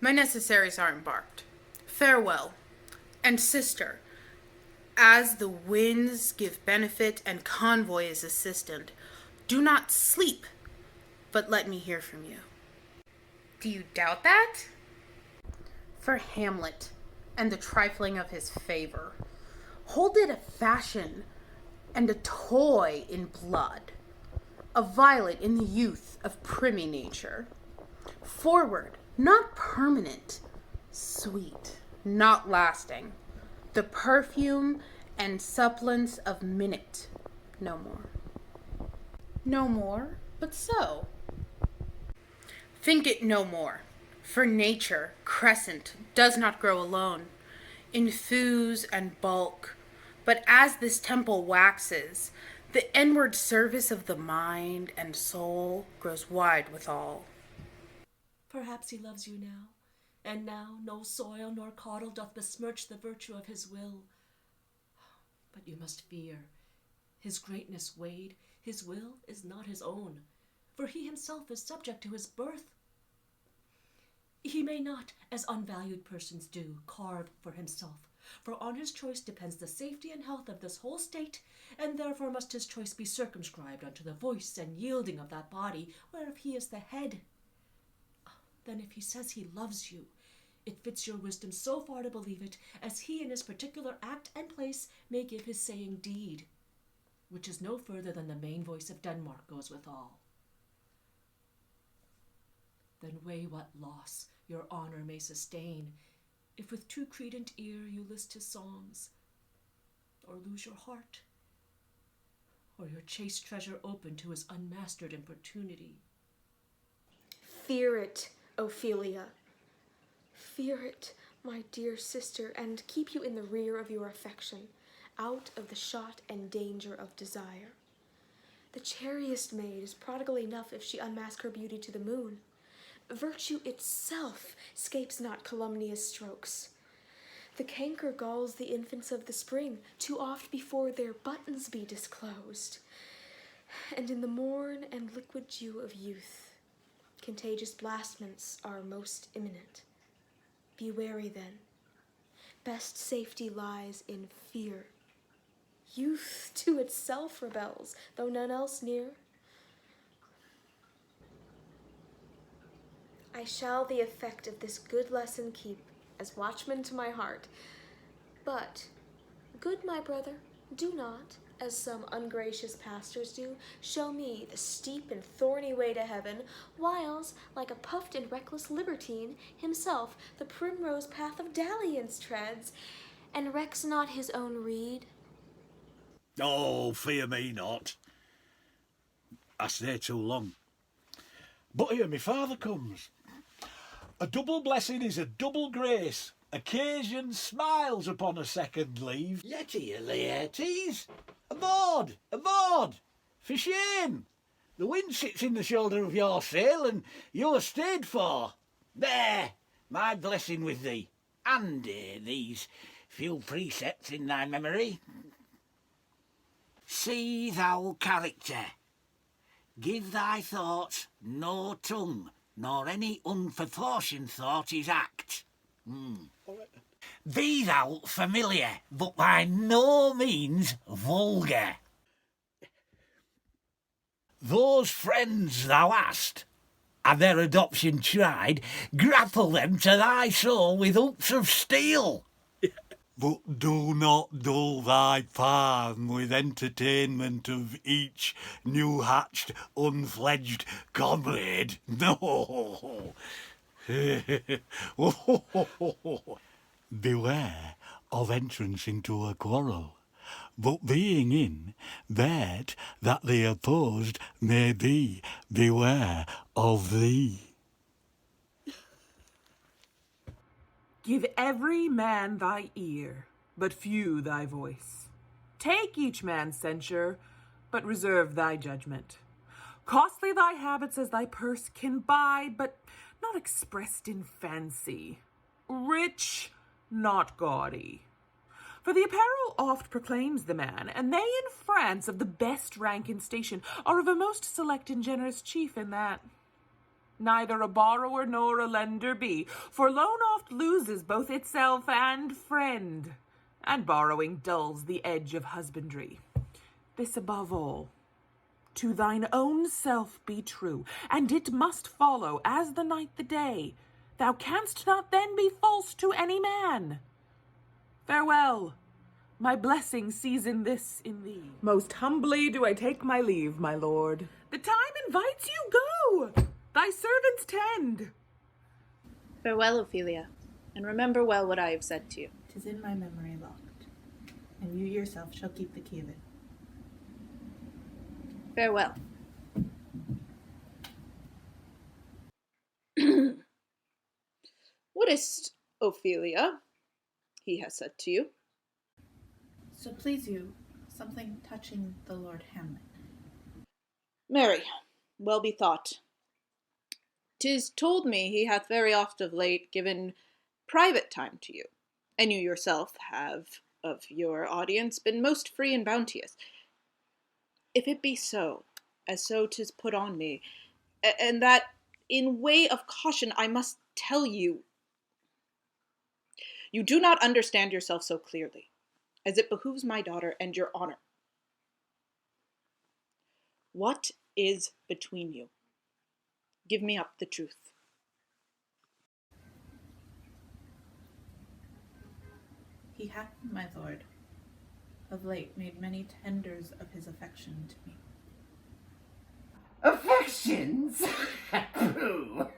My necessaries are embarked. Farewell. And sister, as the winds give benefit and convoy is assistant, do not sleep, but let me hear from you. Do you doubt that? For Hamlet and the trifling of his favor, hold it a fashion and a toy in blood, a violet in the youth of primy nature, forward, not permanent, sweet, not lasting, the perfume and supplence of minute, no more. No more, but so. Think it no more, for nature, crescent, does not grow alone, in thews and bulk, but as this temple waxes, the inward service of the mind and soul grows wide withal. Perhaps he loves you now, and now no soil nor caudle doth besmirch the virtue of his will. But you must fear. His greatness weighed, his will is not his own, for he himself is subject to his birth. He may not, as unvalued persons do, carve for himself, for on his choice depends the safety and health of this whole state, and therefore must his choice be circumscribed unto the voice and yielding of that body, whereof he is the head. Then if he says he loves you, it fits your wisdom so far to believe it, as he in his particular act and place may give his saying deed, which is no further than the main voice of Denmark goes withal. Then weigh what loss your honour may sustain, if with too credent ear you list his songs, or lose your heart, or your chaste treasure open to his unmastered importunity. Fear it, Ophelia. Fear it, my dear sister, and keep you in the rear of your affection, out of the shot and danger of desire. The chariest maid is prodigal enough if she unmask her beauty to the moon. Virtue itself scapes not calumnious strokes. The canker galls the infants of the spring too oft before their buttons be disclosed. And in the morn and liquid dew of youth, contagious blastments are most imminent. Be wary then. Best safety lies in fear. Youth to itself rebels, though none else near. I shall the effect of this good lesson keep, as watchman to my heart. But, good my brother, do not, as some ungracious pastors do, show me the steep and thorny way to heaven, whiles, like a puffed and reckless libertine, himself the primrose path of dalliance treads, and recks not his own reed. Oh, fear me not. I stay too long. But here my father comes. A double blessing is a double grace. Occasion smiles upon a second leave. Yet here, Laertes. Aboard! Aboard! For shame! The wind sits in the shoulder of your sail, and you're stayed for. There! My blessing with thee, and these few precepts in thy memory. See thou character. Give thy thoughts no tongue, nor any unproportioned thought is act. Be thou familiar, but by no means vulgar. Those friends thou hast, and their adoption tried, grapple them to thy soul with hoops of steel. But do not dull thy palm with entertainment of each new-hatched, unfledged comrade. No. Beware of entrance into a quarrel, but being in, bet that the opposed may be beware of thee. Give every man thy ear, but few thy voice. Take each man's censure, but reserve thy judgment. Costly thy habits as thy purse can buy, but not expressed in fancy. Rich, not gaudy. For the apparel oft proclaims the man, and they in France of the best rank and station are of a most select and generous chief in that. neither a borrower nor a lender be, for loan oft loses both itself and friend, and borrowing dulls the edge of husbandry. This above all, to thine own self be true, and it must follow, as the night the day, thou canst not then be false to any man. Farewell, my blessing season this in thee. Most humbly do I take my leave, my lord. The time invites you, go! Thy servants tend. Farewell, Ophelia, and remember well what I have said to you. 'Tis in my memory locked, and you yourself shall keep the key of it. Farewell. What is't, Ophelia, he has said to you? So please you, something touching the Lord Hamlet. Marry, well bethought. 'Tis told me he hath very oft of late given private time to you, and you yourself have of your audience been most free and bounteous. If it be so, as so 'tis put on me, and that in way of caution I must tell you, you do not understand yourself so clearly, as it behooves my daughter and your honor. What is between you? Give me up the truth. He hath, my lord, of late made many tenders of his affection to me. Affections? Pooh!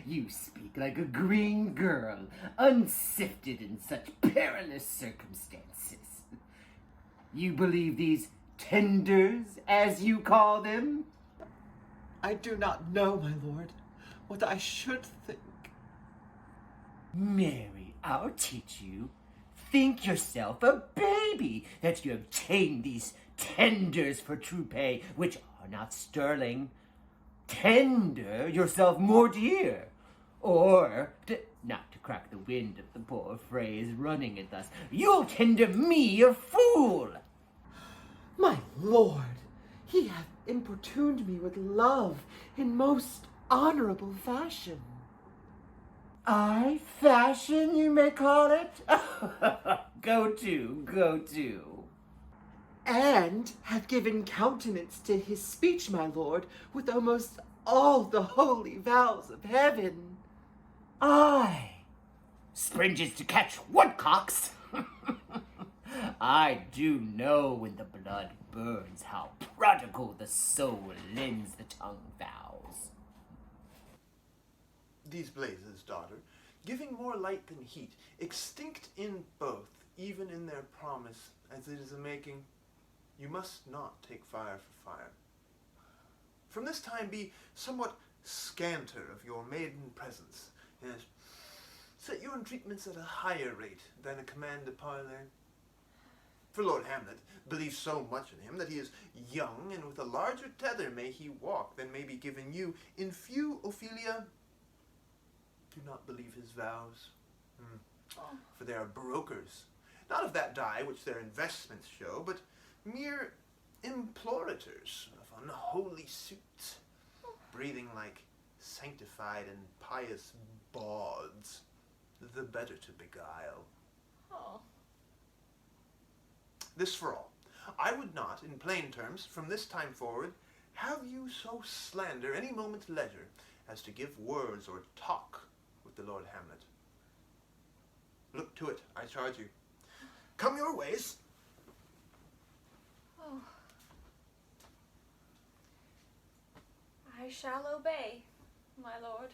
You speak like a green girl, unsifted in such perilous circumstances. You believe these tenders, as you call them? I do not know, my lord, what I should think. Mary, I'll teach you. Think yourself a baby that you obtain these tenders for true pay, which are not sterling. Tender yourself more dear, or, not to crack the wind of the poor phrase running it thus, you'll tender me a fool. My lord, he hath importuned me with love in most honorable fashion. Ay, fashion, you may call it. Go to. And hath given countenance to his speech, my lord, with almost all the holy vows of heaven. Ay, springes to catch woodcocks. I do know when the blood burns how prodigal the soul lends the tongue vows. These blazes, daughter, giving more light than heat, extinct in both, even in their promise, as it is a making, you must not take fire for fire. From this time be somewhat scanter of your maiden presence, and set your entreatments at a higher rate than a command de parler. For Lord Hamlet believes so much in him that he is young, and with a larger tether may he walk than may be given you. In few, Ophelia, do not believe his vows, for they are brokers, not of that dye which their investments show, but mere implorators of unholy suits, breathing like sanctified and pious bawds, the better to beguile. This for all, I would not, in plain terms, from this time forward, have you so slander any moment leisure as to give words or talk with the Lord Hamlet. Look to it, I charge you. Come your ways. Oh. I shall obey, my lord.